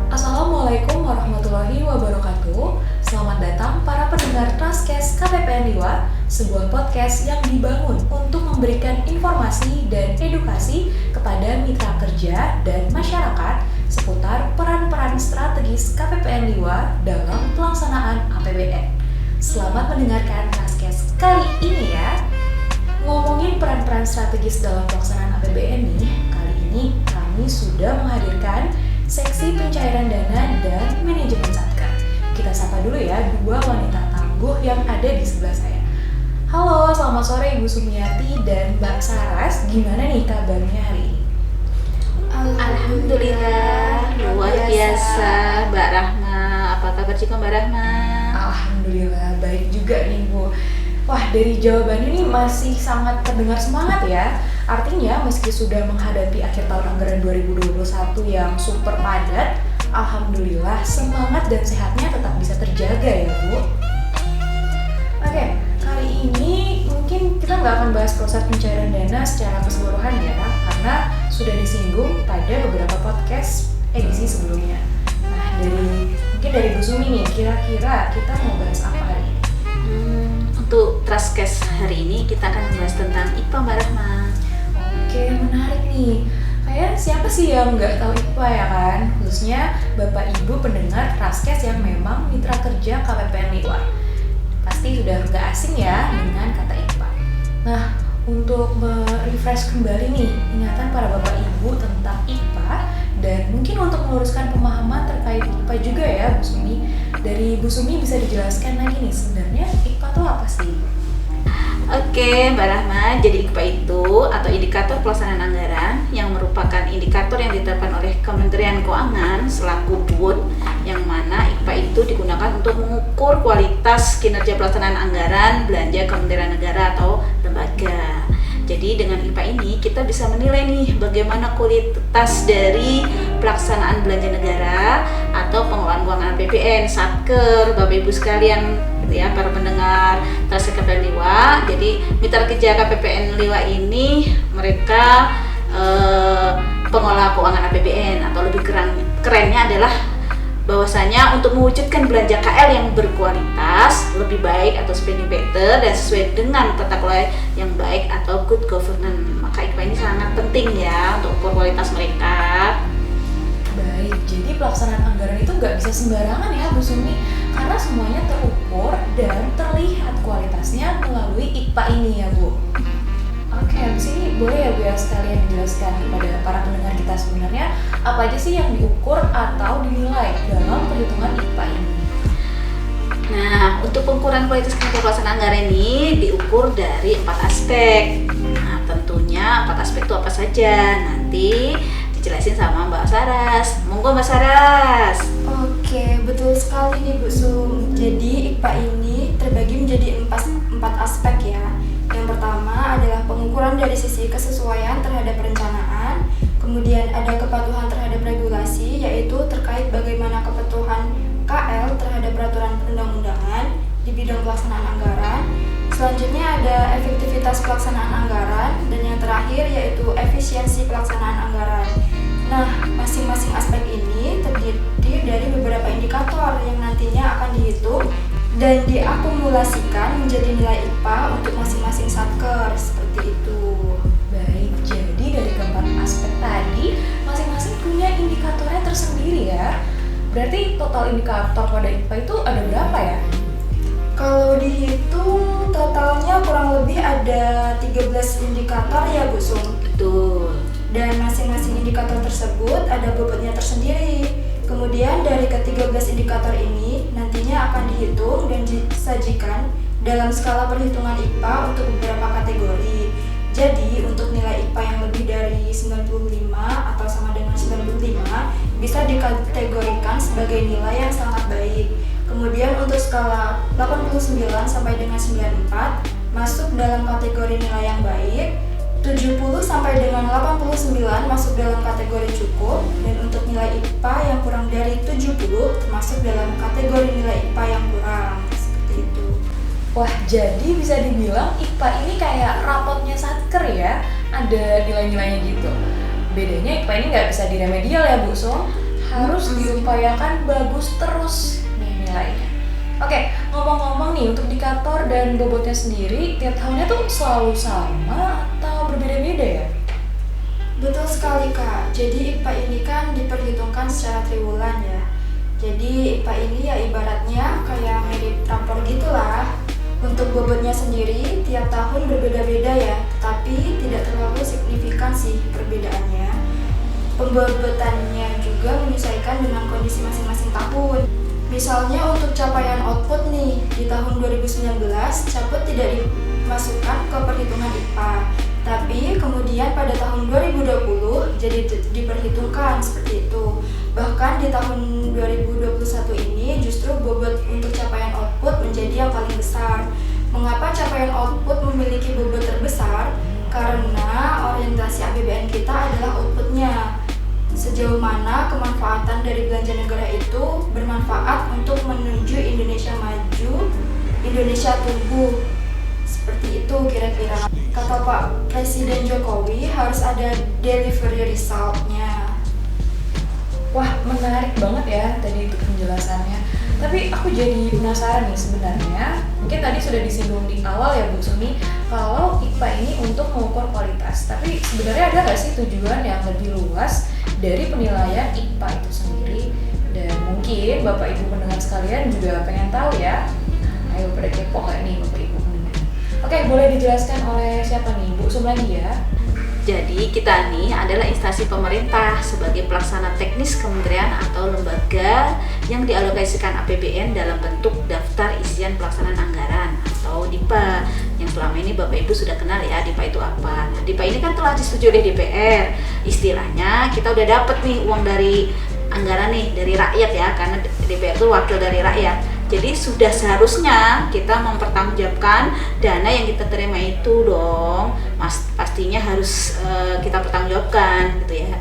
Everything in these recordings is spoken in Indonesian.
Assalamualaikum warahmatullahi wabarakatuh. Selamat datang para pendengar Trascast KPPN Liwa, sebuah podcast yang dibangun untuk memberikan informasi dan edukasi kepada mitra kerja dan masyarakat seputar peran-peran strategis KPPN Liwa dalam pelaksanaan APBN. Selamat mendengarkan Trascast kali ini ya. Ngomongin peran-peran strategis dalam pelaksanaan APBN nih, kali ini kami sudah menghadirkan seksi pencairan dana dan manajemen satker. Kita sapa dulu ya dua wanita tangguh yang ada di sebelah saya. Halo, selamat sore Ibu Sumiati dan Mbak Saras. Gimana nih kabarnya hari ini? Alhamdulillah, luar biasa Mbak Rahma. Apa kabar juga Mbak Rahma? Alhamdulillah, baik juga nih Bu. Wah, dari jawabannya ini masih sangat terdengar semangat ya. Artinya meski sudah menghadapi akhir tahun anggaran 2021 yang super padat, alhamdulillah semangat dan sehatnya tetap bisa terjaga ya Bu. Oke, kali ini mungkin kita nggak akan bahas proses pencairan dana secara keseluruhan ya, karena sudah disinggung pada beberapa podcast edisi sebelumnya. Nah, mungkin dari Bu Sumi nih, kira-kira kita mau bahas apa hari ini? Untuk Trascast hari ini kita akan membahas tentang IPA Mbak Rahma. Oke, menarik nih. Kayak siapa sih yang nggak tahu IPA ya kan? Khususnya Bapak Ibu pendengar Trascast yang memang mitra kerja KPPN Liwa. Pasti sudah nggak asing ya dengan kata IPA. Nah, untuk merefresh kembali nih ingatan para Bapak Ibu tentang IPA dan mungkin untuk meluruskan pemahaman terkait IPA juga ya Bu Sumi. Dari Bu Sumi bisa dijelaskan lagi nih sebenarnya IPA itu apa sih? Oke Mbak Rahma, jadi IPA itu atau indikator pelaksanaan anggaran yang merupakan indikator yang ditetapkan oleh Kementerian Keuangan selaku DUT, yang mana IPA itu digunakan untuk mengukur kualitas kinerja pelaksanaan anggaran belanja Kementerian Negara atau lembaga. Jadi dengan IPA ini kita bisa menilai nih bagaimana kualitas dari pelaksanaan belanja negara atau pengelolaan keuangan APBN, satker, Bapak Ibu sekalian ya, para pendengar Trascast KPPN Liwa. Jadi mitra kerja KPPN Liwa ini mereka pengelola keuangan APBN, atau lebih kerennya adalah bahwasanya untuk mewujudkan belanja KL yang berkualitas, lebih baik atau spending better dan sesuai dengan tata kelola yang baik atau good governance. Maka IPA ini sangat penting ya untuk ukur kualitas mereka. Baik, jadi pelaksanaan anggaran itu nggak bisa sembarangan ya Bu Sumi, karena semuanya terukur dan terlihat kualitasnya melalui IPA ini ya Bu. Oke, habis ini boleh ya Bu ya sekalian dijelaskan kepada para pendengar kita sebenarnya apa aja sih yang diukur atau dinilai dalam perhitungan IPA ini? Nah, untuk pengukuran kualitas kinerja pelaksanaan anggaran ini diukur dari 4 aspek. Nah, tentunya 4 aspek itu apa saja? Nanti dijelasin sama Mbak Saras. Monggo Mbak Saras. Oke, betul sekali nih Bu Sum. Jadi IPA ini terbagi menjadi empat aspek ya. Yang pertama adalah pengukuran dari sisi kesesuaian terhadap perencanaan. Kemudian ada kepatuhan terhadap regulasi, yaitu terkait bagaimana kepatuhan KL terhadap peraturan perundang-undangan di bidang pelaksanaan anggaran. Selanjutnya ada efektivitas pelaksanaan anggaran, dan yang terakhir yaitu efisiensi pelaksanaan anggaran. Nah, masing-masing aspek ini terdiri dari beberapa indikator yang nantinya akan dihitung dan diakumulasikan menjadi nilai IPA untuk masing-masing satker, seperti itu. Baik, jadi dari keempat aspek tadi masing-masing punya indikatornya tersendiri ya. Berarti total indikator pada IPA itu ada berapa ya? Kalau dihitung totalnya kurang lebih ada 13 indikator ya Bu Sum. Betul. Dan masing-masing indikator tersebut ada bobotnya tersendiri. Kemudian dari ke-13 indikator ini nantinya akan dihitung dan disajikan dalam skala perhitungan IPA untuk beberapa kategori. Jadi untuk nilai IPA yang lebih dari 95 atau sama dengan 95 bisa dikategorikan sebagai nilai yang sangat baik. Kemudian untuk skala 89 sampai dengan 94 masuk dalam kategori nilai yang baik. 70 sampai dengan 89 masuk dalam kategori cukup, dan untuk nilai IPA yang kurang dari 70 termasuk dalam kategori nilai IPA yang kurang, seperti itu. Wah, jadi bisa dibilang IPA ini kayak rapotnya satker ya, ada nilai-nilainya gitu. Bedanya IPA ini nggak bisa diremedial ya Bu So, harus diupayakan bagus terus nih nilainya. Oke, ngomong-ngomong nih untuk indikator dan bobotnya sendiri, tiap tahunnya tuh selalu sama atau berbeda-beda ya? Betul sekali Kak, jadi IPA ini kan diperhitungkan secara triwulan ya. Jadi IPA ini ya ibaratnya kayak mirip rapor gitulah. Untuk bobotnya sendiri tiap tahun berbeda-beda ya, tapi tidak terlalu signifikan sih perbedaannya. Pembobotannya juga menyesuaikan dengan kondisi masing-masing tahun. Misalnya untuk capaian output nih, di tahun 2019 caput tidak dimasukkan ke perhitungan IPA. Tapi kemudian pada tahun 2020 jadi diperhitungkan seperti itu. Bahkan di tahun 2021 ini justru bobot untuk capaian output menjadi yang paling besar. Mengapa capaian output memiliki bobot terbesar? Karena orientasi APBN kita adalah outputnya. Sejauh mana kemanfaatan dari belanja negara itu bermanfaat untuk menuju Indonesia maju, Indonesia tumbuh. Seperti itu kira-kira. Kata Pak Presiden Jokowi harus ada delivery result-nya. Wah, menarik banget ya tadi itu penjelasannya. Tapi aku jadi penasaran nih sebenarnya. Mungkin tadi sudah disinggung di awal ya Bu Sumi, kalau IPA ini untuk mengukur kualitas. Tapi sebenarnya ada nggak sih tujuan yang lebih luas dari penilaian IPA itu sendiri? Dan mungkin Bapak Ibu pendengar sekalian juga pengen tahu ya. Nah, ayo pada kepo nggak nih Bapak Ibu pendengar? Oke, boleh dijelaskan oleh siapa nih? Bu Sum lagi ya. Jadi kita nih adalah instansi pemerintah sebagai pelaksana teknis kementerian atau lembaga yang dialokasikan APBN dalam bentuk daftar isian pelaksanaan anggaran atau DIPA, yang selama ini Bapak Ibu sudah kenal ya DIPA itu apa. Nah, DIPA ini kan telah disetujui oleh DPR. Istilahnya kita udah dapet nih uang dari anggaran nih dari rakyat ya, karena DPR itu wakil dari rakyat. Jadi sudah seharusnya kita mempertanggungjawabkan dana yang kita terima itu dong, pastinya harus kita pertanggungjawabkan gitu ya.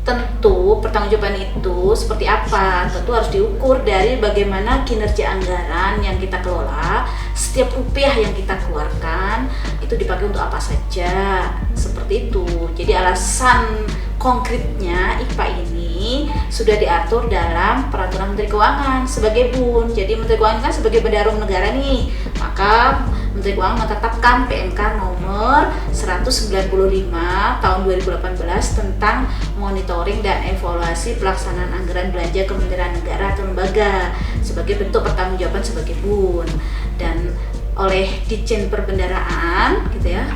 Tentu pertanggungjawaban itu seperti apa? Tentu harus diukur dari bagaimana kinerja anggaran yang kita kelola, setiap rupiah yang kita keluarkan itu dipakai untuk apa saja, seperti itu. Jadi alasan konkretnya IPA ini sudah diatur dalam Peraturan Menteri Keuangan sebagai BUN. Jadi Menteri Keuangan kan sebagai bendahara negara nih, maka Menteri Keuangan menetapkan PMK nomor 195 tahun 2018 tentang monitoring dan evaluasi pelaksanaan anggaran belanja Kementerian Negara atau lembaga sebagai bentuk pertanggungjawaban sebagai BUN. Dan oleh Ditjen Perbendaharaan gitu ya,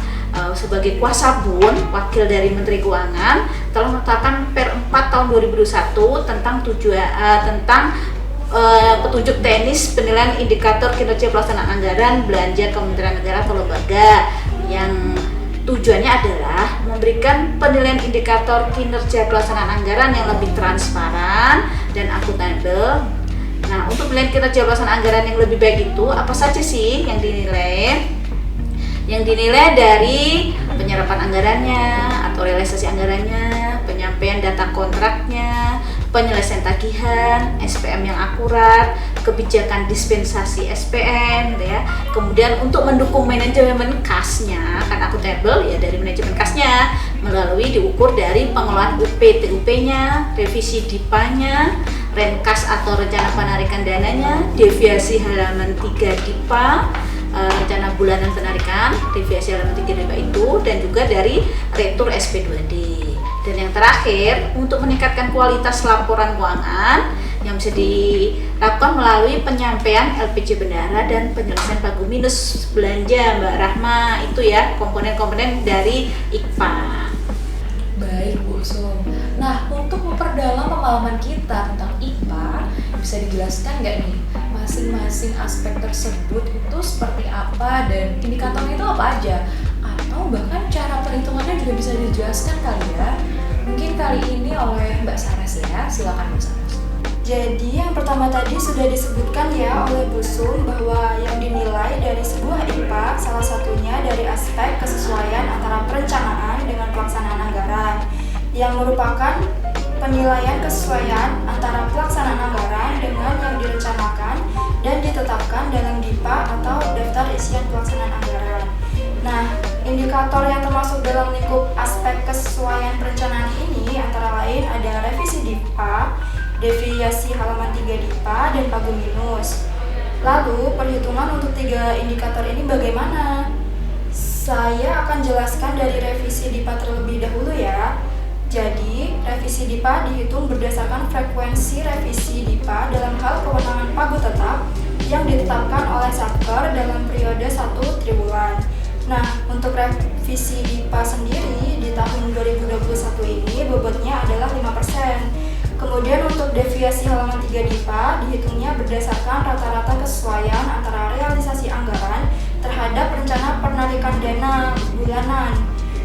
sebagai kuasa BUN, wakil dari Menteri Keuangan telah menetapkan Per 4 tahun 2021 tentang petunjuk teknis penilaian indikator kinerja pelaksanaan anggaran belanja Kementerian Negara atau lembaga, yang tujuannya adalah memberikan penilaian indikator kinerja pelaksanaan anggaran yang lebih transparan dan akuntabel. Nah, untuk penilaian kinerja pelaksanaan anggaran yang lebih baik itu apa saja sih yang dinilai? Yang dinilai dari penyerapan anggarannya atau realisasi anggarannya, penyampaian data kontraknya, penyelesaian tagihan, SPM yang akurat, kebijakan dispensasi SPM gitu ya. Kemudian untuk mendukung manajemen kasnya, kan akuntabel ya, dari manajemen kasnya melalui diukur dari pengelolaan UP-TUP-nya, revisi DIPA-nya, renkas atau rencana penarikan dananya, deviasi halaman 3 DIPA, rencana bulanan penarikan, deviasi halaman 3 DIPA itu, dan juga dari retur SP2D. Dan yang terakhir, untuk meningkatkan kualitas laporan keuangan yang bisa dilakukan melalui penyampaian LPJ bendahara dan penyelesaian pagu minus belanja, Mbak Rahma. Itu ya komponen-komponen dari IPA. Baik Bu Sum. Nah, untuk memperdalam pemahaman kita tentang IPA, bisa dijelaskan nggak nih masing-masing aspek tersebut itu seperti apa dan indikatornya itu apa aja? Atau bahkan cara perhitungannya juga bisa dijelaskan kali ya? Mungkin kali ini oleh Mbak Saras ya, silakan Mbak Saras. Jadi yang pertama tadi sudah disebutkan ya oleh Bu Sum bahwa yang dinilai dari sebuah IPA salah satunya dari aspek kesesuaian antara perencanaan dengan pelaksanaan anggaran, yang merupakan penilaian kesesuaian antara pelaksanaan anggaran dengan yang direncanakan dan ditetapkan dalam DIPA atau daftar isian pelaksanaan anggaran. Nah, indikator yang termasuk dalam deviasi halaman 3 DIPA, dan pagu minus. Lalu, perhitungan untuk 3 indikator ini bagaimana? Saya akan jelaskan dari revisi DIPA terlebih dahulu ya. Jadi, revisi DIPA dihitung berdasarkan frekuensi revisi DIPA dalam hal kewenangan pagu tetap yang ditetapkan oleh Satker dalam periode 1 triwulan. Nah, untuk revisi DIPA sendiri di tahun 2021 ini bobotnya adalah 5%. Kemudian untuk deviasi halaman 3 DIPA dihitungnya berdasarkan rata-rata kesesuaian antara realisasi anggaran terhadap rencana penarikan dana bulanan.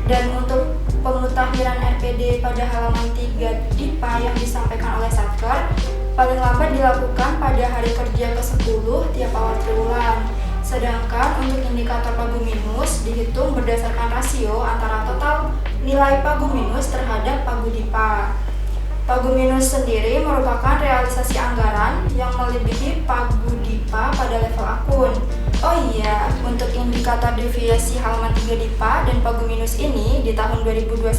Dan untuk pemutakhiran RPD pada halaman 3 DIPA yang disampaikan oleh Satker paling lambat dilakukan pada hari kerja ke-10 tiap awal triwulan. Sedangkan untuk indikator pagu minus dihitung berdasarkan rasio antara total nilai pagu minus terhadap pagu DIPA. Pagu minus sendiri merupakan realisasi anggaran yang melebihi pagu DIPA pada level akun. Oh iya, untuk indikator deviasi halaman 3 DIPA dan pagu minus ini di tahun 2021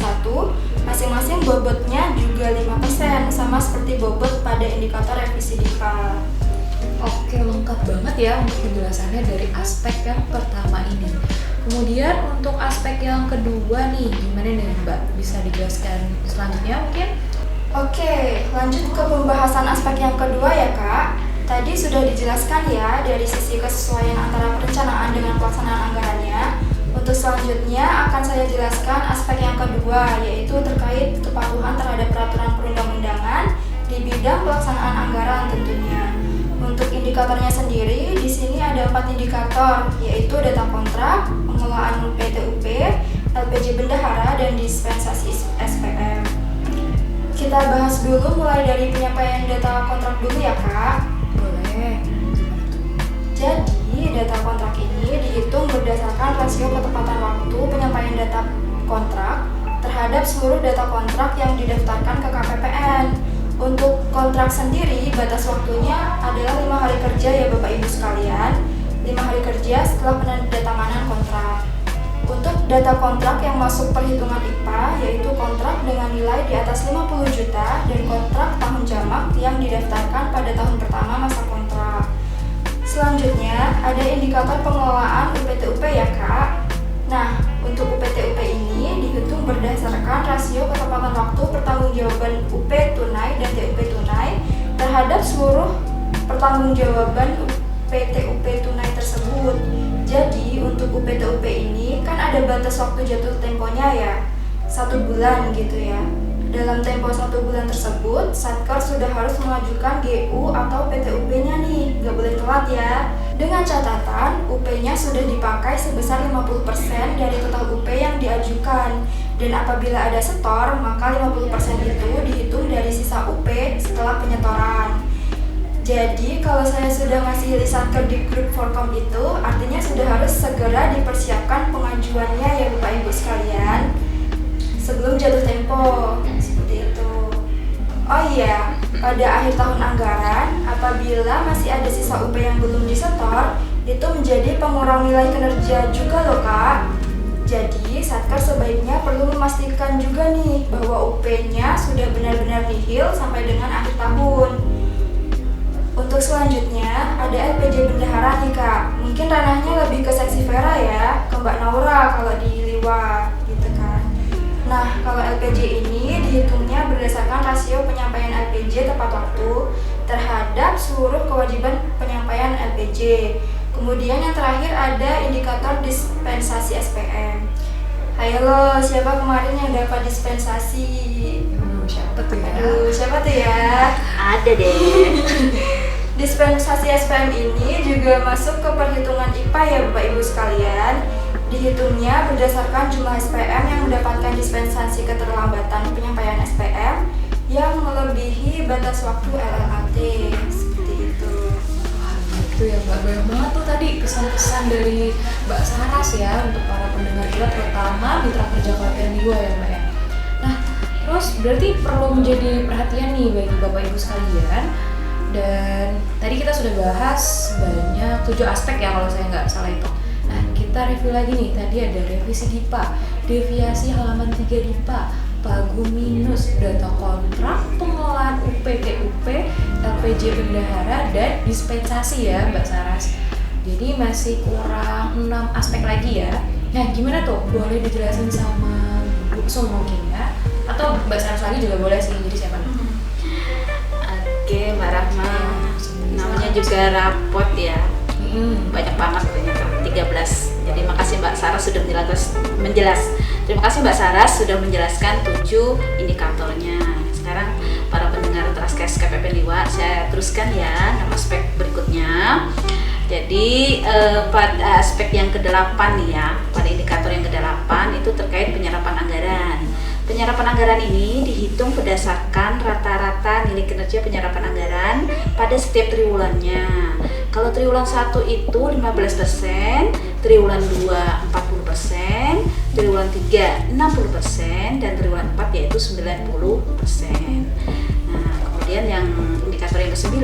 masing-masing bobotnya juga 5%, sama seperti bobot pada indikator revisi DIPA. Oke, lengkap banget ya untuk penjelasannya dari aspek yang pertama ini. Kemudian untuk aspek yang kedua nih, gimana nih Mbak? Bisa dijelaskan selanjutnya mungkin? Oke, lanjut ke pembahasan aspek yang kedua ya Kak. Tadi sudah dijelaskan ya dari sisi kesesuaian antara perencanaan dengan pelaksanaan anggarannya. Untuk selanjutnya akan saya jelaskan aspek yang kedua, yaitu terkait kepatuhan terhadap peraturan perundang-undangan di bidang pelaksanaan anggaran tentunya. Untuk indikatornya sendiri, di sini ada 4 indikator, yaitu data kontrak, pengelolaan PTUP, LPJ bendahara, dan dispensasi SPM. Kita bahas dulu mulai dari penyampaian data kontrak dulu ya Kak. Boleh. Jadi, data kontrak ini dihitung berdasarkan rasio ketepatan waktu penyampaian data kontrak terhadap seluruh data kontrak yang didaftarkan ke KPPN. Untuk kontrak sendiri, batas waktunya adalah 5 hari kerja ya Bapak Ibu sekalian, 5 hari kerja setelah penandatanganan kontrak. Untuk data kontrak yang masuk perhitungan IPA, yaitu kontrak dengan nilai di atas 50 juta dan kontrak tahun jamak yang didaftarkan pada tahun pertama masa kontrak. Selanjutnya, ada indikator pengelolaan UPTUP ya Kak. Nah, untuk UPTUP ini dihitung berdasarkan rasio ketepatan waktu pertanggungjawaban UP tunai dan TUP tunai terhadap seluruh pertanggungjawaban PTUP tunai tersebut. Jadi untuk UPTUP ini kan ada batas waktu jatuh temponya ya, 1 bulan gitu ya. Dalam tempo 1 bulan tersebut, Satker sudah harus mengajukan GU atau PTUP-nya nih, nggak boleh telat ya. Dengan catatan, UP-nya sudah dipakai sebesar 50% dari total UP yang diajukan. Dan apabila ada setor, maka 50% itu dihitung dari sisa UP setelah penyetoran. Jadi, kalau saya sudah ngasih list Satker di grup Forkom itu, artinya sudah harus segera dipersiapkan pengajuannya ya Bapak Ibu sekalian, sebelum jatuh tempo, seperti itu. Oh iya, pada akhir tahun anggaran, apabila masih ada sisa UP yang belum disetor, itu menjadi pengurang nilai kinerja juga loh Kak. Jadi, Satker sebaiknya perlu memastikan juga nih bahwa UP-nya sudah benar-benar nihil sampai dengan akhir tahun. Untuk selanjutnya, ada LPJ bendahara nih Kak. Mungkin ranahnya lebih ke seksi Vera ya, ke Mbak Naura kalau di Liwa, gitu kan. Nah, kalau LPJ ini dihitungnya berdasarkan rasio penyampaian LPJ tepat waktu terhadap seluruh kewajiban penyampaian LPJ. Kemudian yang terakhir ada indikator dispensasi SPM. Hayo lo, siapa kemarin yang dapat dispensasi? Siapa tuh ya? Siapa tuh ya? Ada deh. Dispensasi SPM ini juga masuk ke perhitungan IPA ya Bapak Ibu sekalian. Dihitungnya berdasarkan jumlah SPM yang mendapatkan dispensasi keterlambatan penyampaian SPM yang melebihi batas waktu LLAT, seperti itu. Wah, gitu ya Mbak. Banyak banget tuh tadi kesan-kesan dari Mbak Saras ya untuk para pendengar kita, terutama mitra kerja KPPN Liwa ya Mbak ya. Nah, terus berarti perlu menjadi perhatian nih bagi Bapak Ibu sekalian. Dan tadi kita sudah bahas banyak 7 aspek ya kalau saya nggak salah itu. Nah, kita review lagi nih. Tadi ada revisi DIPA, deviasi halaman 3 DIPA, pagu minus data kontrak, pengelolaan UPPUP, LPJ bendahara, dan dispensasi ya Mbak Saras. Jadi masih kurang 6 aspek lagi ya. Nah gimana tuh? Boleh dijelasin sama Bu Sum mungkin ya? Atau Mbak Saras lagi juga boleh sih, jadi siapa? Oke Mbak Rahma, namanya juga rapot ya. Banyak banget ternyata 13. Jadi makasih Mbak Saras sudah Terima kasih Mbak Saras sudah menjelaskan 7 indikatornya. Sekarang para pendengar Traskes KPP Liwa, saya teruskan ya aspek berikutnya. Jadi pada aspek yang ke-8 nih ya, pada indikator yang ke-8 itu terkait penyerapan anggaran. Penyerapan anggaran ini dihitung berdasarkan rata-rata nilai kinerja penyerapan anggaran pada setiap triwulannya. Kalau triwulan 1 itu 15%, triwulan 2 40%, triwulan 3 60%, dan triwulan 4 yaitu 90%. Nah, kemudian yang indikator yang ke-9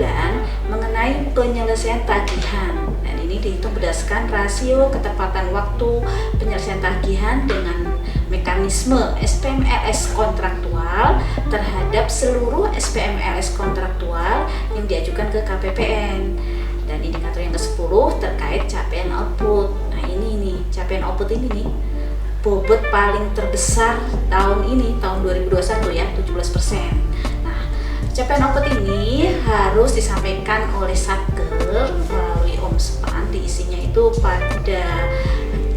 mengenai penyelesaian tagihan. Dan ini dihitung berdasarkan rasio ketepatan waktu penyelesaian tagihan dengan mekanisme SPMLS kontraktual terhadap seluruh SPMLS kontraktual yang diajukan ke KPPN. Dan indikator yang ke-10 terkait capaian output. Nah ini nih, capaian output ini nih bobot paling terbesar tahun ini, tahun 2021 ya, 17%. Nah, capaian output ini harus disampaikan oleh Satker melalui Omspan, diisinya itu pada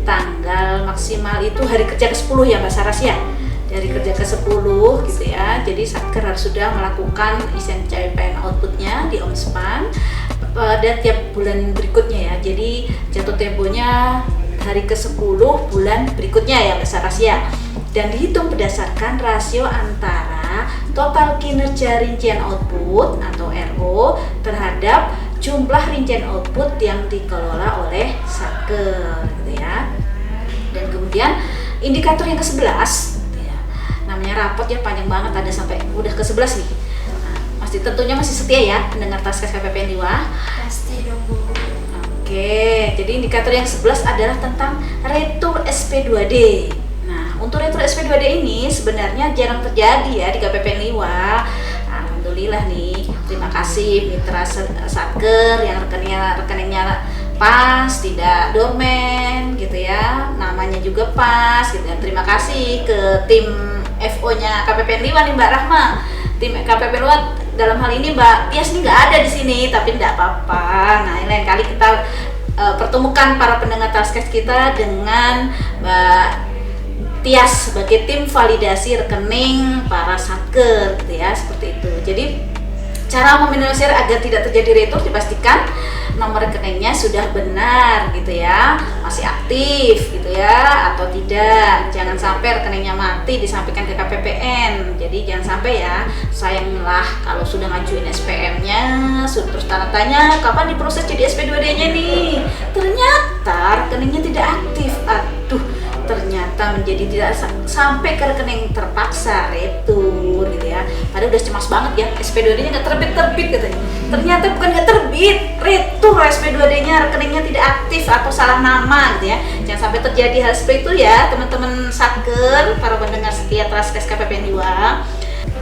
tanggal maksimal itu hari kerja ke-10 ya Mbak Saras ya. Dari kerja ke-10 gitu ya. Jadi Satker harus sudah melakukan isian capaian outputnya di Omspan pada tiap bulan berikutnya ya. Jadi jatuh temponya hari ke-10 bulan berikutnya ya Mbak Saras ya. Dan dihitung berdasarkan rasio antara total kinerja rincian output atau RO terhadap jumlah rincian output yang dikelola oleh Satker gitu ya. Dan kemudian indikator yang ke-11 gitu ya. Namanya rapot ya, panjang banget, ada sampai udah ke-11 nih. Tentunya masih setia ya pendengar Traskes KPPN Liwa. Pasti dong Bu. Oke, jadi indikator yang 11 adalah tentang retur SP2D. Nah, untuk retur SP2D ini sebenarnya jarang terjadi ya di KPPN Liwa. Alhamdulillah nih, terima kasih mitra Satker yang rekeningnya pas, tidak dormen gitu ya, namanya juga pas gitu ya. Terima kasih ke tim FO-nya KPPN Liwa nih Mbak Rahma. Tim KPPN Liwa dalam hal ini Mbak Tias nih nggak ada di sini, tapi tidak apa-apa. Nah, lain kali kita pertemukan para pendengar Traskes kita dengan Mbak Tias sebagai tim validasi rekening para Satker gitu ya, seperti itu. Jadi cara meminimalisir agar tidak terjadi retur, dipastikan nomor rekeningnya sudah benar gitu ya, masih aktif gitu ya, atau tidak. Jangan sampai rekeningnya mati disampaikan ke KPPN. Jadi jangan sampai ya, sayanglah kalau sudah ngajuin SPM-nya, terus tanda tanya kapan diproses jadi SP2D-nya nih, ternyata rekeningnya tidak aktif. Aduh, ternyata menjadi tidak sampai ke rekening, terpaksa retur gitu ya. Padahal udah cemas banget ya, SP2D-nya nggak terbit katanya. Ternyata bukan nggak terbit, retur SP2D-nya, rekeningnya tidak aktif atau salah nama gitu ya. Jangan sampai terjadi hal seperti itu ya teman-teman Satker, para pendengar setia Traskes KPPN Liwa.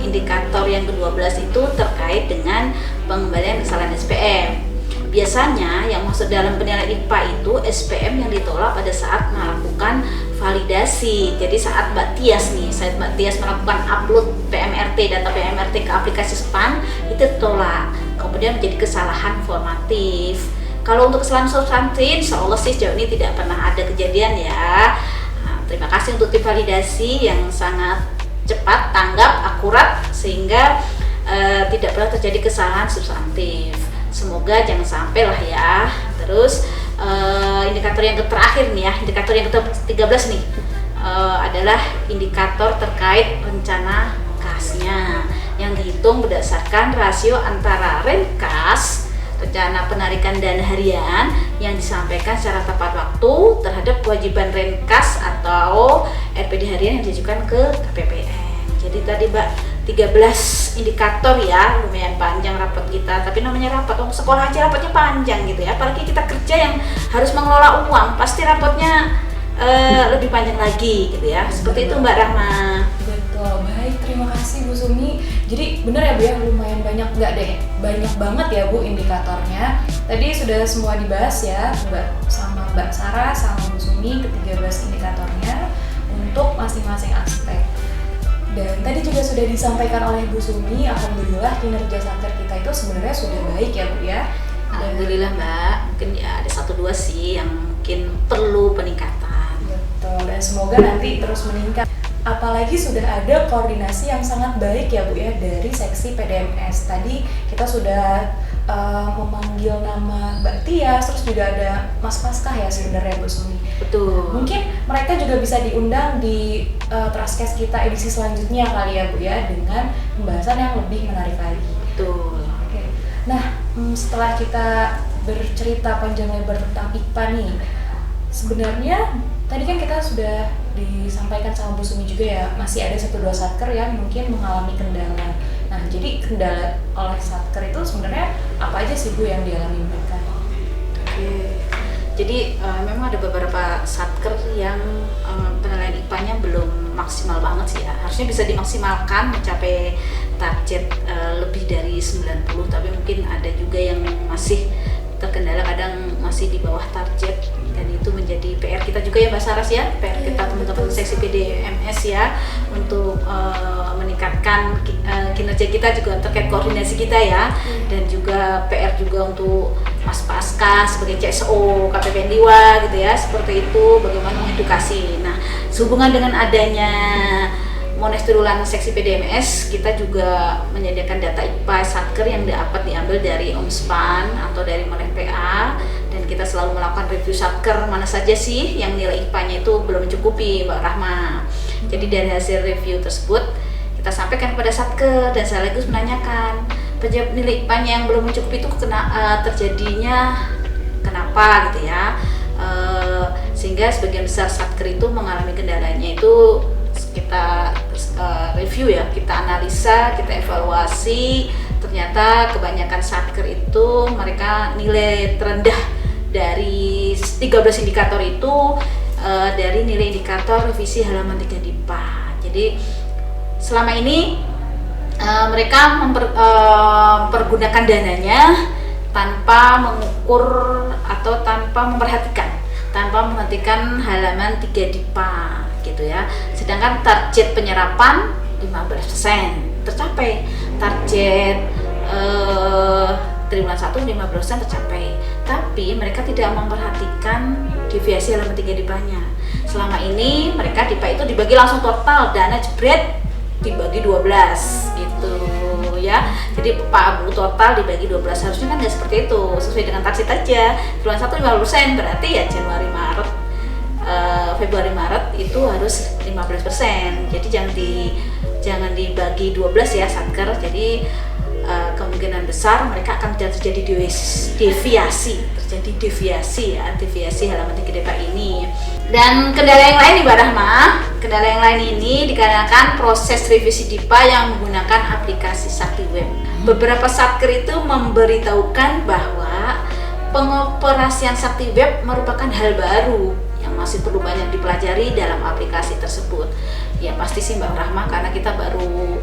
Indikator yang ke-12 itu terkait dengan pengembalian kesalahan SPM. Biasanya yang masuk dalam penilaian IPA itu SPM yang ditolak pada saat melakukan validasi. Jadi saat Mbak Tias melakukan upload PMRT, data PMRT ke aplikasi SPAN, itu ditolak. Kemudian menjadi kesalahan formatif. Kalau untuk kesalahan substantif, insya Allah sih sejauh ini tidak pernah ada kejadian ya. Nah, terima kasih untuk tim validasi yang sangat cepat, tanggap, akurat, sehingga tidak pernah terjadi kesalahan substantif. Semoga jangan sampai lah ya. Terus indikator yang terakhir nih ya, indikator yang ke-13 nih adalah indikator terkait rencana kasnya yang dihitung berdasarkan rasio antara renkas, rencana penarikan dana harian yang disampaikan secara tepat waktu terhadap kewajiban renkas atau RPD harian yang diajukan ke KPPN. Jadi tadi Mbak 13 indikator ya, lumayan panjang rapot kita, tapi namanya rapot, untuk sekolah aja rapotnya panjang gitu ya, apalagi kita kerja yang harus mengelola uang, pasti rapotnya lebih panjang lagi gitu ya, seperti itu Mbak Rahma. Betul, Baik, terima kasih Bu Sumi. Jadi benar ya Bu ya, lumayan banyak, nggak deh, banyak banget ya Bu indikatornya. Tadi sudah semua dibahas ya Mbak Sarah sama Bu Sumi, ke-13 indikatornya untuk masing-masing aspek. Dan tadi juga sudah disampaikan oleh Bu Sumi, alhamdulillah kinerja satker kita itu sebenarnya sudah baik ya Bu ya. Alhamdulillah Mbak, mungkin ya ada 1-2 sih yang mungkin perlu peningkatan. Betul, dan semoga nanti terus meningkat. Apalagi sudah ada koordinasi yang sangat baik ya Bu ya dari seksi PDMS. Tadi kita sudah memanggil nama Mbak Tias, terus juga ada Mas Paskah ya sebenarnya Bu Sumi. Betul. Mungkin mereka juga bisa diundang di Traskes kita edisi selanjutnya kali ya Bu ya, dengan pembahasan yang lebih menarik lagi. Betul. Oke. Nah, setelah kita bercerita panjang lebar tentang IPA nih, sebenarnya tadi kan kita sudah disampaikan sama Bu Sumi juga ya, masih ada 1-2 satker yang mungkin mengalami kendala. Nah, jadi kendala oleh satker itu sebenarnya apa aja sih Bu yang dialami mereka? Oke. Jadi memang ada beberapa satker yang penilaian IPA-nya belum maksimal banget sih ya. Harusnya bisa dimaksimalkan mencapai target lebih dari 90, tapi mungkin ada juga yang masih terkendala, kadang masih di bawah target, dan itu menjadi PR kita juga ya Mbak Saras ya, PR kita teman-teman seksi PDMS ya, untuk meningkatkan kinerja kita juga terkait koordinasi kita ya, dan juga PR juga untuk Mas Paskah sebagai CSO KPPN Liwa gitu ya, seperti itu, bagaimana mengedukasi. Nah, sehubungan dengan adanya Monestirulan seksi PDMS, kita juga menyediakan data IPA satker yang dapat diambil dari Omspan atau dari Monet PA, dan kita selalu melakukan review satker mana saja sih yang nilai IPA-nya itu belum mencukupi Mbak Rahma. Jadi dari hasil review tersebut kita sampaikan kepada satker dan sekaligus menanyakan penyebab nilai IPA-nya yang belum mencukupi itu terjadinya kenapa gitu ya. Sehingga sebagian besar satker itu mengalami kendalanya itu kita review ya, kita analisa, kita evaluasi, ternyata kebanyakan satker itu mereka nilai terendah dari 13 indikator itu dari nilai indikator revisi halaman 3 DIPA. Jadi selama ini mereka mempergunakan dananya tanpa mengukur atau tanpa memperhatikan halaman 3 DIPA gitu ya. Sedangkan target penyerapan 15% tercapai, target triwulan 1 15% tercapai, tapi mereka tidak memperhatikan deviasi halaman 3 DIPA-nya. Selama ini mereka DIPA itu dibagi langsung total, dana jebret dibagi 12 gitu ya. Jadi Pak Bu total dibagi 12, harusnya kan nggak seperti itu, sesuai dengan target aja. Triwulan 1 15%, berarti ya Januari Maret Februari Maret itu harus 15%. Jadi jangan dibagi 12 ya satker. Jadi kemungkinan besar mereka akan terjadi deviasi halaman 3 DIPA ini. Dan kendala yang lain nih Mbak Rahma, kendala yang lain ini dikarenakan proses revisi DIPA yang menggunakan aplikasi Sakti Web. Beberapa satker itu memberitahukan bahwa pengoperasian Sakti Web merupakan hal baru yang masih perlu banyak dipelajari dalam aplikasi tersebut. Ya pasti sih Mbak Rahma, karena kita baru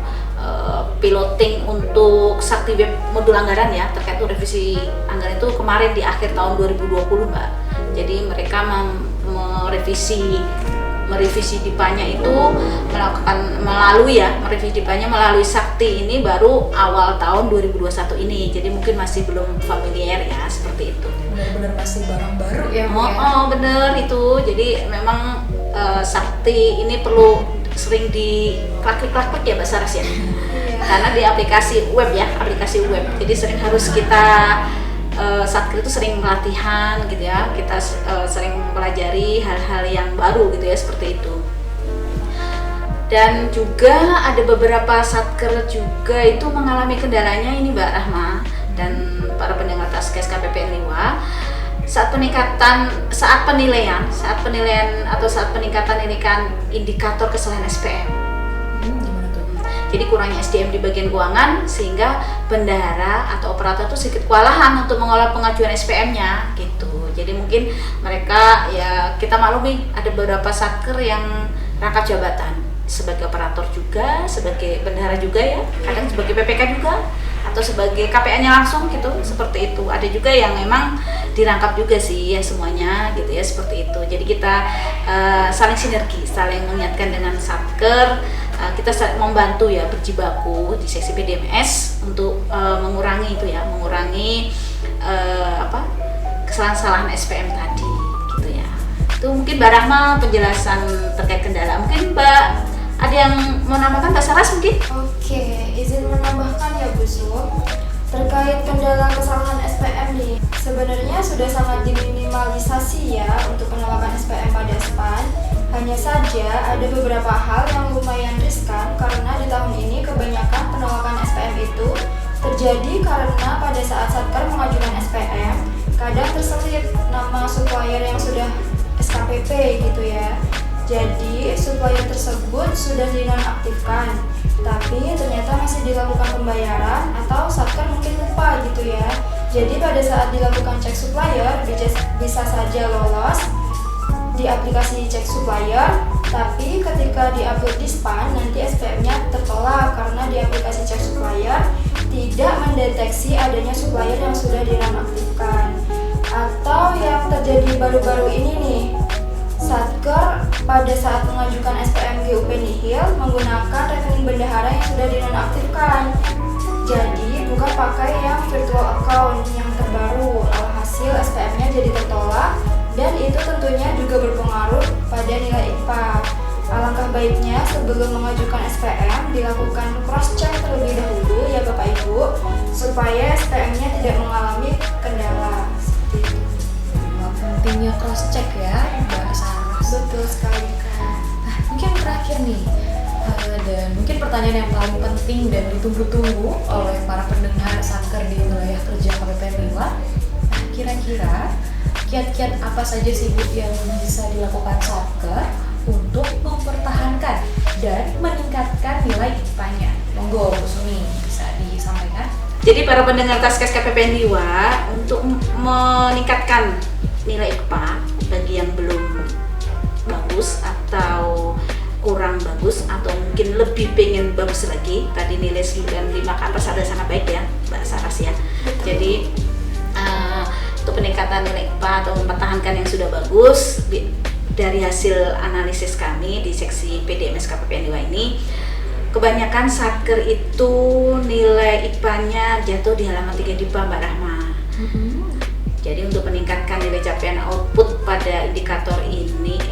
piloting untuk Sakti Web modul anggaran ya, terkait revisi anggaran itu kemarin di akhir tahun 2020 Mbak. Jadi mereka merevisi DIPA-nya itu merevisi DIPA-nya melalui Sakti ini baru awal tahun 2021 ini. Jadi mungkin masih belum familiar ya, seperti itu. Benar-benar masih barang baru ya Bu ya? Bener itu. Jadi memang Sakti ini perlu sering diklik-klik ya Mbak Saras ya. Karena di aplikasi web. Jadi sering harus kita satker itu sering latihan gitu ya, kita sering mempelajari hal-hal yang baru gitu ya, seperti itu. Dan juga ada beberapa satker juga itu mengalami kendalanya ini Mbak Rahma dan para pendengar Traskes KPPN Liwa saat penilaian indikator kesalahan SPM. Jadi kurangnya SDM di bagian keuangan sehingga bendahara atau operator itu sedikit kewalahan untuk mengolah pengajuan SPM-nya gitu. Jadi mungkin mereka ya, kita maklumi ada beberapa satker yang rangkap jabatan. sebagai operator juga, sebagai bendahara juga ya, kadang sebagai PPK juga, atau sebagai KPA-nya langsung gitu, seperti itu. Ada juga yang memang dirangkap juga sih ya semuanya gitu ya, seperti itu. Jadi kita saling sinergi, saling mengingatkan dengan Satker, kita membantu ya berjibaku di seksi PDMS untuk mengurangi itu ya, mengurangi kesalahan-kesalahan SPM tadi gitu ya. Itu mungkin Mbak Rahma penjelasan terkait kendala. Mungkin Mbak ada yang mau nambahkan, Mbak Saras mungkin? Oke, izin menambahkan ya Bu Su. Terkait kendala kesalahan SPM nih, sebenarnya sudah sangat diminimalisasi ya untuk penolakan SPM pada SPAN. Hanya saja ada beberapa hal yang lumayan riskan karena di tahun ini kebanyakan penolakan SPM itu terjadi karena pada saat Satker mengajukan SPM, kadang terselip nama supplier yang sudah SKPP gitu ya. Jadi supplier tersebut sudah dinonaktifkan, tapi ternyata masih dilakukan pembayaran atau Satker mungkin lupa gitu ya. Jadi pada saat dilakukan cek supplier bisa saja lolos di aplikasi cek supplier, tapi ketika diupload di SPAN nanti SPM-nya tertolak karena di aplikasi cek supplier tidak mendeteksi adanya supplier yang sudah dinonaktifkan. Atau yang terjadi baru-baru ini nih, Satker pada saat mengajukan SPM GUP nihil menggunakan rekening bendahara yang sudah dinonaktifkan. Jadi bukan pakai yang virtual account yang terbaru. Alhasil SPM-nya jadi tertolak dan itu tentunya juga berpengaruh pada nilai IPA. Alangkah baiknya sebelum mengajukan SPM dilakukan cross check terlebih dahulu ya Bapak Ibu, supaya SPM-nya tidak mengalami kendala. Pentingnya cross check ya Mbak Saras. Betul sekali Kak. Nah, mungkin terakhir nih, dan mungkin pertanyaan yang paling penting dan ditunggu-tunggu oleh para pendengar Satker di wilayah kerja KPPN Liwa. Nah, kira-kira kiat-kiat apa saja sih Bu yang bisa dilakukan Satker untuk mempertahankan dan meningkatkan nilai IPA-nya? Monggo Bu Sumi bisa disampaikan. Jadi para pendengar Taskes KPPN Liwa, untuk meningkatkan nilai IPA bagi yang belum bagus atau kurang bagus atau mungkin lebih pengen bagus lagi, tadi nilai 95 ke atas ada sangat baik ya Mbak Saras ya. Jadi untuk peningkatan nilai IPA atau mempertahankan yang sudah bagus, dari hasil analisis kami di seksi PDMS KPPN Liwa ini, kebanyakan Satker itu nilai IPA-nya jatuh di halaman 3 DIPA Mbak Rahma. Jadi untuk meningkatkan nilai capaian output pada indikator ini,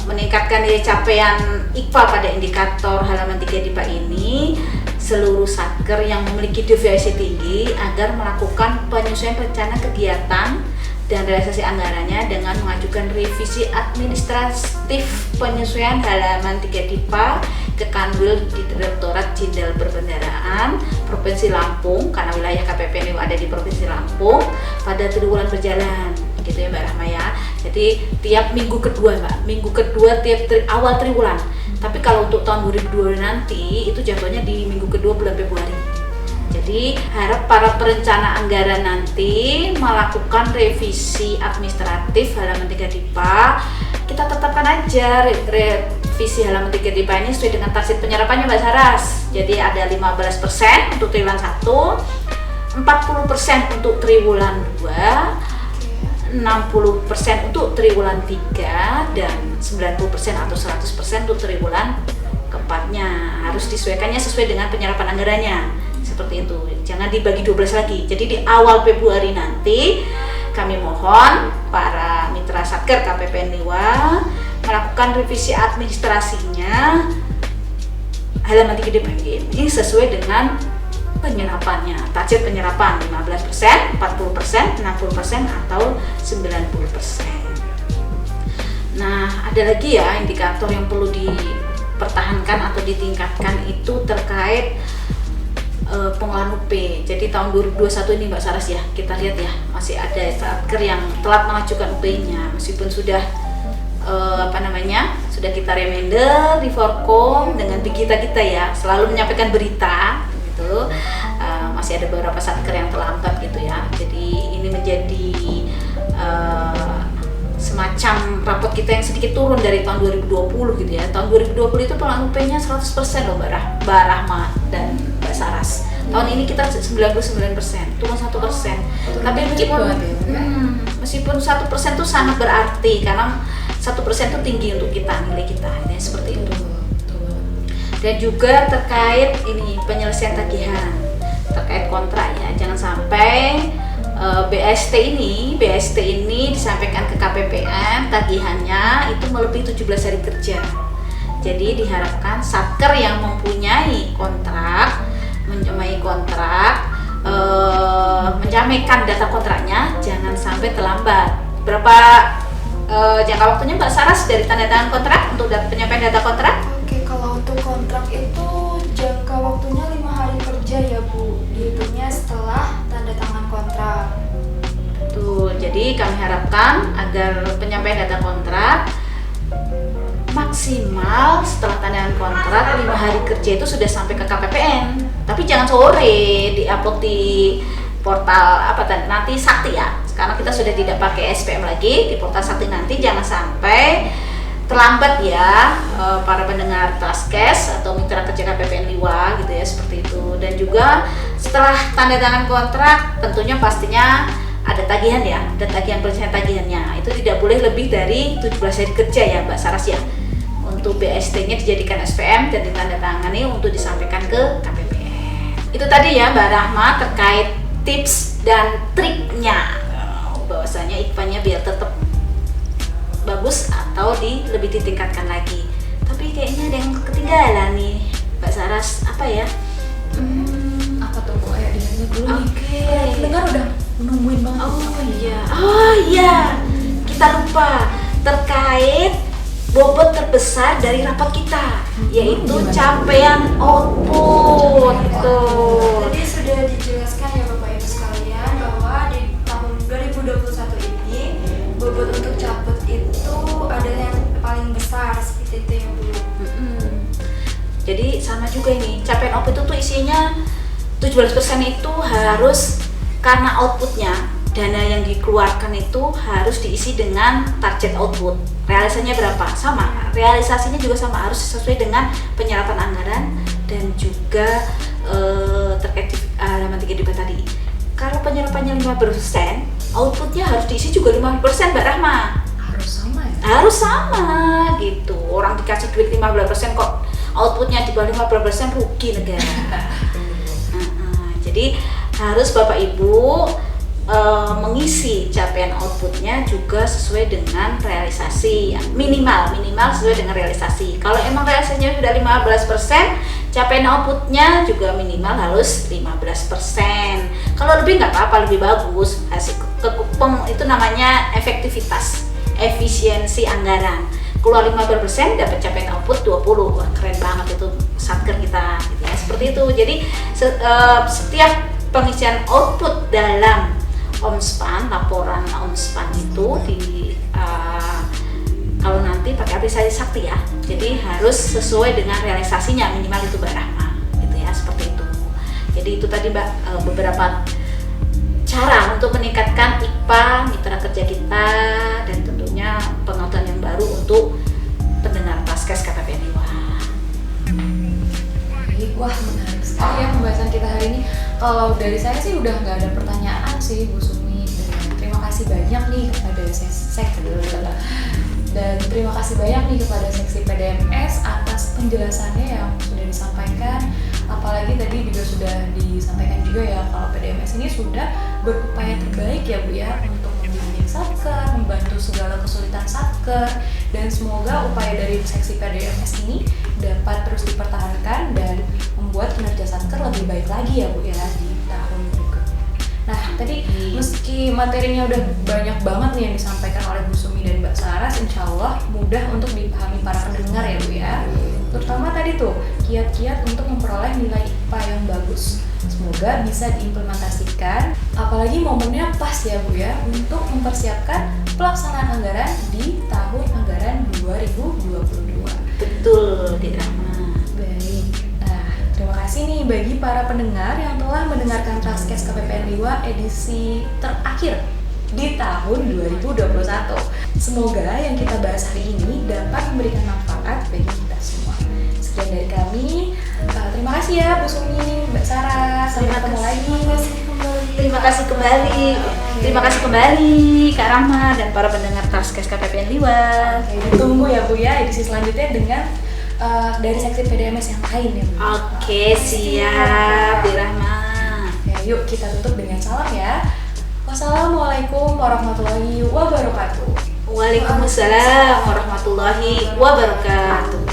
meningkatkan nilai capaian IPA pada indikator halaman 3 DIPA ini, seluruh Satker yang memiliki deviasi tinggi agar melakukan penyesuaian rencana kegiatan dan realisasi anggarannya dengan mengajukan revisi administratif penyesuaian halaman 3 DIPA ke Kanwil di Direktorat Jenderal Perbendaharaan Provinsi Lampung, karena wilayah KPPN Liwa ada di Provinsi Lampung, pada triwulan berjalan gitu ya Mbak Rahma ya. Jadi tiap minggu kedua Mbak, minggu kedua tiap awal triwulan. Tapi kalau untuk tahun 2022 nanti itu jatuhnya di minggu kedua bulan Februari. Jadi harap para perencana anggaran nanti melakukan revisi administratif halaman 3 DIPA. Kita tetapkan aja revisi halaman 3 DIPA ini sesuai dengan target penyerapannya Mbak Saras. Jadi ada 15% untuk triwulan 1, 40% untuk triwulan 2, 60% untuk triwulan 3, dan 90% atau 100% untuk triwulan keempatnya. Harus disesuaikannya sesuai dengan penyerapan anggarannya. Seperti itu, jangan dibagi 12 lagi. Jadi di awal Februari nanti kami mohon para mitra Satker KPPN Liwa melakukan revisi administrasinya halaman 3 DIPA ini sesuai dengan penyerapannya, target penyerapan 15%, 40%, 60% atau 90%. Nah, ada lagi ya indikator yang perlu dipertahankan atau ditingkatkan, itu terkait pengolahan UP. Jadi tahun 2021 ini Mbak Saras ya, kita lihat ya, masih ada Satker yang telat mengajukan UP-nya meskipun sudah sudah kita reminder di Forkom dengan kita ya, selalu menyampaikan berita gitu. Masih ada beberapa Satker yang terlambat gitu ya. Jadi ini menjadi semacam rapot kita yang sedikit turun dari tahun 2020 gitu ya. Tahun 2020 itu pelan UP-nya 100% loh Mbak Rahma dan Mbak Saras. Tahun ini kita 99%, turun 1%. Tapi meskipun 1% itu sangat berarti karena 1% itu tinggi untuk kita, nilai kita, ya, seperti itu. Dan juga terkait ini penyelesaian tagihan, terkait kontrak ya, jangan sampai BST ini disampaikan ke KPPN tagihannya itu melebihi 17 hari kerja. Jadi diharapkan satker yang mempunyai kontrak, menjaminkan data kontraknya jangan sampai terlambat. Berapa jangka waktunya Mbak Saras dari tanda tangan kontrak untuk penyampaian data kontrak? Oke, kalau untuk kontrak itu jangka waktunya 5 hari kerja ya Bu, dihitungnya setelah tanda tangan kontrak. Betul, jadi kami harapkan agar penyampaian data kontrak maksimal setelah tanda tangan kontrak 5 hari kerja itu sudah sampai ke KPPN. Tapi jangan sore di-upload di portal nanti Sakti ya. Karena kita sudah tidak pakai SPM lagi, di portal Sakti nanti jangan sampai terlambat ya para pendengar Taskes atau mitra kerja KPPN Liwa gitu ya, seperti itu. Dan juga setelah tanda tangan kontrak tentunya pastinya ada tagihan ya, ada tagihan penyelesaian tagihannya. Itu tidak boleh lebih dari 17 hari kerja ya Mbak Saras ya. Untuk BST-nya dijadikan SPM dan ditandatangani untuk disampaikan ke KPPN. Itu tadi ya Mbak Rahma terkait tips dan triknya bahwasanya IKFA-nya biar tetap bagus atau lebih ditingkatkan lagi. Tapi kayaknya ada yang ketinggalan nih Mbak Saras, apa ya? Apa tuh Bu? Ayo dengarnya dulu nih. Oke. Dengar udah nungguin banget. Oh iya, kita lupa terkait bobot terbesar dari rapat kita, yaitu capaian output. Tadi sudah dijelaskan ya Bapak Ibu sekalian bahwa di tahun 2021 ini bobot untuk caput itu ada yang paling besar seperti itu ya Bu. Jadi sama juga ini, capaian output itu isinya 17% itu harus karena outputnya, dana yang dikeluarkan itu harus diisi dengan target output. Realisasinya berapa? Sama, realisasinya juga sama, harus sesuai dengan penyerapan anggaran dan juga terkait halaman 3 debat tadi. Kalau penyerapannya 5%, outputnya harus diisi juga 50% Mbak Rahma. Harus sama ya? Harus sama gitu. Orang dikasih duit 15% kok outputnya di bawah 15%, rugi negara. Jadi harus Bapak Ibu mengisi capaian outputnya juga sesuai dengan realisasi ya. minimal sesuai dengan realisasi. Kalau emang realisasinya sudah 15%, capaian outputnya juga minimal harus 15%. Kalau lebih nggak apa-apa, lebih bagus. Hasil itu namanya efektivitas, efisiensi anggaran. Keluar 15% dapat capaian output 20. Wah, keren banget itu satker kita gitu ya. Seperti itu. Jadi setiap pengisian output dalam OMSPAN, laporan OMSPAN itu kalau nanti pakai aplikasi Sakti ya, jadi harus sesuai dengan realisasinya, minimal itu Mbak Rahma gitu ya, seperti itu. Jadi itu tadi Mbak beberapa cara untuk meningkatkan IKFA mitra kerja kita dan tentunya pengetahuan yang baru untuk pendengar Taskes KPPN Liwa. Wah, menarik sekali ya pembahasan kita hari ini. Kalau dari saya sih udah nggak ada pertanyaan sih Bu Sumi. Dan terima kasih banyak nih kepada terima kasih banyak nih kepada seksi PDMS atas penjelasannya yang sudah disampaikan. Apalagi tadi juga sudah disampaikan juga ya kalau PDMS ini sudah berupaya terbaik ya Bu ya untuk membimbing satker, membantu segala kesulitan satker, dan semoga upaya dari seksi PDMS ini dapat terus dipertahankan dan membuat kinerja satker lebih baik lagi ya Bu ya di tahun berikutnya. Nah tadi meski materinya udah banyak banget nih yang disampaikan oleh Bu Sumi dan Mbak Saras, insya Allah mudah untuk dipahami para pendengar ya Bu ya. Terutama tadi tuh kiat-kiat untuk memperoleh nilai IKFA yang bagus. Semoga bisa diimplementasikan, apalagi momennya pas ya Bu ya untuk mempersiapkan pelaksanaan anggaran di tahun anggaran 2022. Betul, Dik Rahma. Baik. Nah, terima kasih nih bagi para pendengar yang telah mendengarkan Taskes KPPN Liwa edisi terakhir di tahun 2021. Semoga yang kita bahas hari ini dapat memberikan manfaat bagi kita semua. Sekian dari kami. Terima kasih ya Bu Sumi, Mbak Sarah. Sampai ketemu lagi. Terima kasih kembali. Terima kasih kembali Kak Rahma dan para pendengar Taskes KPPN Liwa. Ditunggu ya Bu ya edisi selanjutnya dengan dari seksi PDMS yang lain ya Bu. Oke, siap Bu Rahma. Ya, yuk kita tutup dengan salam ya. Wassalamualaikum warahmatullahi wabarakatuh. Waalaikumsalam warahmatullahi wabarakatuh.